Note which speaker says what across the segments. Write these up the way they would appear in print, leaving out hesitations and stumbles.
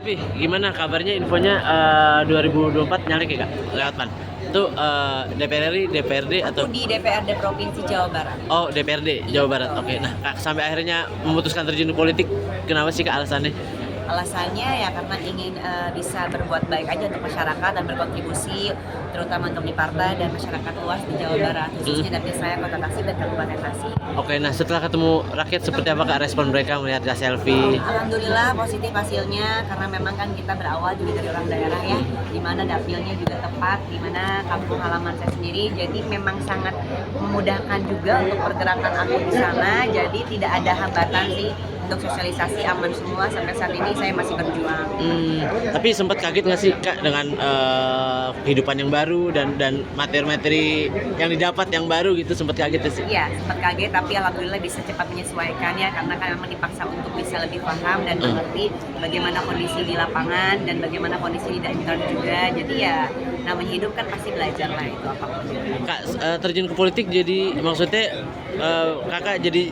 Speaker 1: Wih, gimana kabarnya infonya 2024 nyalek ya kak? Lewat pan? Itu DPR RI, DPRD atau?
Speaker 2: Aku di DPRD Provinsi Jawa Barat.
Speaker 1: Oh DPRD Jawa Barat, oke. Nah kak, sampai akhirnya memutuskan terjun ke politik, kenapa sih kak alasannya?
Speaker 2: Alasannya ya karena ingin bisa berbuat baik aja untuk masyarakat dan berkontribusi terutama untuk di partai dan masyarakat luas di Jawa Barat, khususnya dapil saya Kota Tasik dan Kabupaten Tasik.
Speaker 1: Oke, nah setelah ketemu rakyat seperti apa kak respon mereka melihat kak selfie?
Speaker 2: Alhamdulillah positif hasilnya karena memang kan kita berawal juga dari orang daerah ya, di mana dapilnya juga tepat, di mana kampung halaman saya sendiri, jadi memang sangat memudahkan juga untuk pergerakan aku di sana, jadi tidak ada hambatan sih. Untuk sosialisasi aman semua, sampai saat ini saya masih berjuang.
Speaker 1: Tapi sempat kaget nggak sih kak dengan kehidupan yang baru dan materi-materi yang didapat yang baru gitu, sempat kaget nggak sih?
Speaker 2: Iya, sempat kaget tapi alhamdulillah bisa cepat menyesuaikan ya, karena kan memang dipaksa untuk bisa lebih paham dan mengerti bagaimana kondisi di lapangan dan bagaimana kondisi di daerah juga. Jadi ya namanya hidup kan pasti belajar lah itu apapun.
Speaker 1: Kak terjun ke politik jadi maksudnya kakak jadi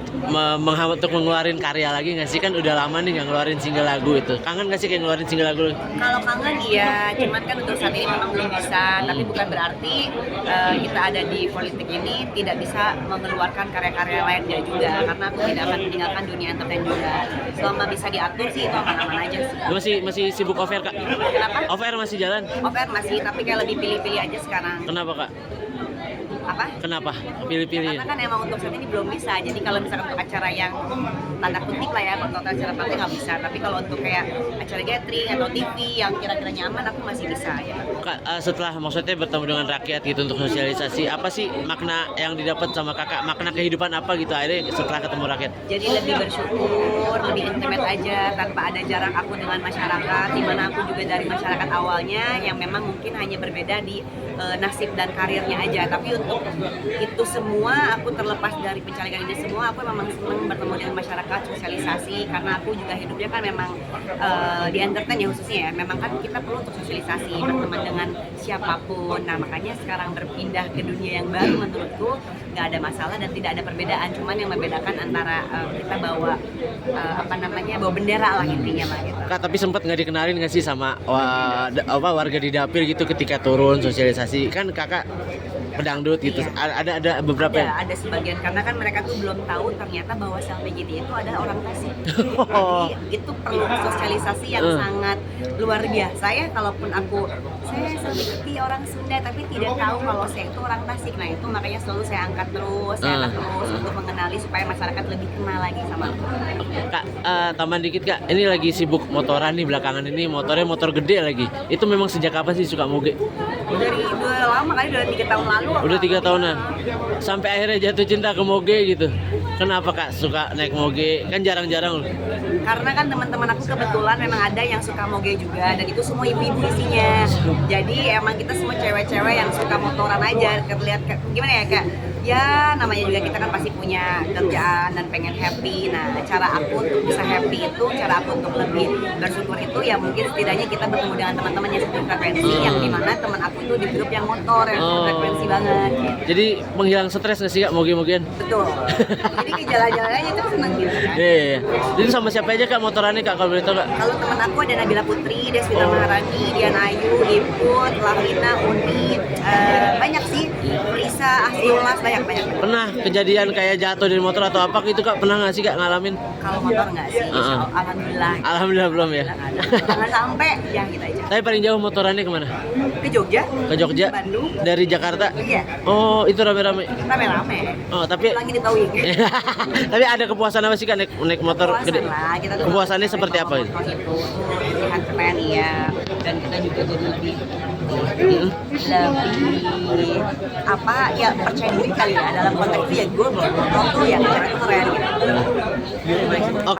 Speaker 1: menghambat untuk mengeluarin karya lagi nggak sih, kan udah lama nih nggak ngeluarin single lagu itu, kangen nggak sih kayak ngeluarin single lagu?
Speaker 2: Kalau kangen iya, cuman kan untuk saat ini memang belum bisa, tapi bukan berarti kita ada di politik ini tidak bisa mengeluarkan karya-karya lainnya juga, karena aku tidak akan meninggalkan dunia entertain juga. Selama bisa diatur sih itu aman-aman aja sih.
Speaker 1: Masih sibuk off air kak?
Speaker 2: Kenapa?
Speaker 1: Off air masih jalan?
Speaker 2: Oper masih, tapi kayak lebih pilih-pilih aja sekarang.
Speaker 1: Kenapa kak?
Speaker 2: Apa?
Speaker 1: Kenapa pilih-pilih?
Speaker 2: Karena kan emang untuk saat ini belum bisa. Jadi kalau misalkan untuk acara yang tanda kutip lah ya, untuk acara partai nggak bisa. Tapi kalau untuk kayak acara gathering atau TV yang kira-kira nyaman, aku masih bisa ya.
Speaker 1: Kak, setelah maksudnya bertemu dengan rakyat gitu untuk sosialisasi, apa sih makna yang didapat sama kakak? Makna kehidupan apa gitu akhirnya setelah ketemu rakyat?
Speaker 2: Jadi lebih bersyukur, lebih intimate aja tanpa ada jarak aku dengan masyarakat. Dimana aku juga dari masyarakat awalnya yang memang mungkin hanya berbeda di nasib dan karirnya aja. Tapi untuk itu semua, aku terlepas dari pencalegan ini semua, aku memang senang bertemu dengan masyarakat, sosialisasi, karena aku juga hidupnya kan memang di entertain ya khususnya ya, memang kan kita perlu untuk sosialisasi, berteman dengan siapapun. Nah makanya sekarang berpindah ke dunia yang baru menurutku nggak ada masalah dan tidak ada perbedaan, cuman yang membedakan antara kita bawa bawa bendera lah intinya mah gitu.
Speaker 1: Kak, tapi sempat nggak dikenalin nggak sih sama warga di dapil gitu ketika turun sosialisasi? Kan kakak pedangdut gitu,
Speaker 2: iya.
Speaker 1: ada beberapa
Speaker 2: Ya, ada sebagian, karena kan mereka tuh belum tahu ternyata bahwa Selvi GD itu ada orang Tasik.
Speaker 1: Oh.
Speaker 2: Jadi itu perlu sosialisasi yang sangat luar biasa ya. Kalaupun saya Selvi GD orang Sunda tapi tidak tahu kalau saya itu orang Tasik. Nah itu makanya selalu saya angkat terus, untuk mengenali supaya masyarakat lebih kenal lagi sama aku.
Speaker 1: Kak, tambahan dikit kak, ini lagi sibuk motoran nih belakangan ini, motornya motor gede lagi. Itu memang sejak kapan sih suka moge?
Speaker 2: Udah lama kali, udah 3 tahun lalu.
Speaker 1: Udah 3 tahunan. Sampai akhirnya jatuh cinta ke moge gitu. Kenapa kak suka naik moge? Kan jarang-jarang loh.
Speaker 2: Karena kan teman-teman aku kebetulan memang ada yang suka moge juga, dan itu semua ibu-ibu isinya. Jadi emang kita semua cewek-cewek yang suka motoran aja. Gimana ya kak? Ya namanya juga kita kan pasti punya kerjaan dan pengen happy. Nah cara aku untuk bisa happy itu, cara aku untuk lebih bersyukur itu ya mungkin setidaknya kita bertemu dengan teman-teman yang satu frekuensi, yang dimana teman aku itu di grup yang motor yang satu frekuensi banget.
Speaker 1: Jadi menghilang stres nggak sih kak moge-mogean?
Speaker 2: Betul. Jadi ke jalan-jalan aja itu seneng gitu kan.
Speaker 1: Iya. Jadi sama siapa aja kak motorannya kak kalau boleh tahu kak?
Speaker 2: Kalau teman aku ada Nabila Putri, Deswita Maharani, Dian Ayu, Iput, Lavina, Uni, banyak sih, Lisa, Asyolas, banyak.
Speaker 1: Pernah kejadian kayak jatuh dari motor atau apa gitu kak? Pernah nggak sih kak ngalamin?
Speaker 2: Kalau motor nggak sih, alhamdulillah.
Speaker 1: Alhamdulillah belum ya.
Speaker 2: Jangan sampai, ya gitu aja.
Speaker 1: Tapi paling jauh motorannya kemana?
Speaker 2: Ke Jogja,
Speaker 1: Ke Jogja?
Speaker 2: Bandung.
Speaker 1: Dari Jakarta?
Speaker 2: Iya.
Speaker 1: Oh itu rame-rame.
Speaker 2: Rame-rame.
Speaker 1: Oh tapi
Speaker 2: Lagi di Tauing.
Speaker 1: tapi ada kepuasan apa sih kak naik motor gede?
Speaker 2: Lah, kita tuh
Speaker 1: Kepuasannya seperti apa?
Speaker 2: motor itu lihat keren ya, dan kita juga jadi lebih percaya diri kali ya dalam konteks itu ya, gue bawa motor tuh ya keren gitu.
Speaker 1: Oke.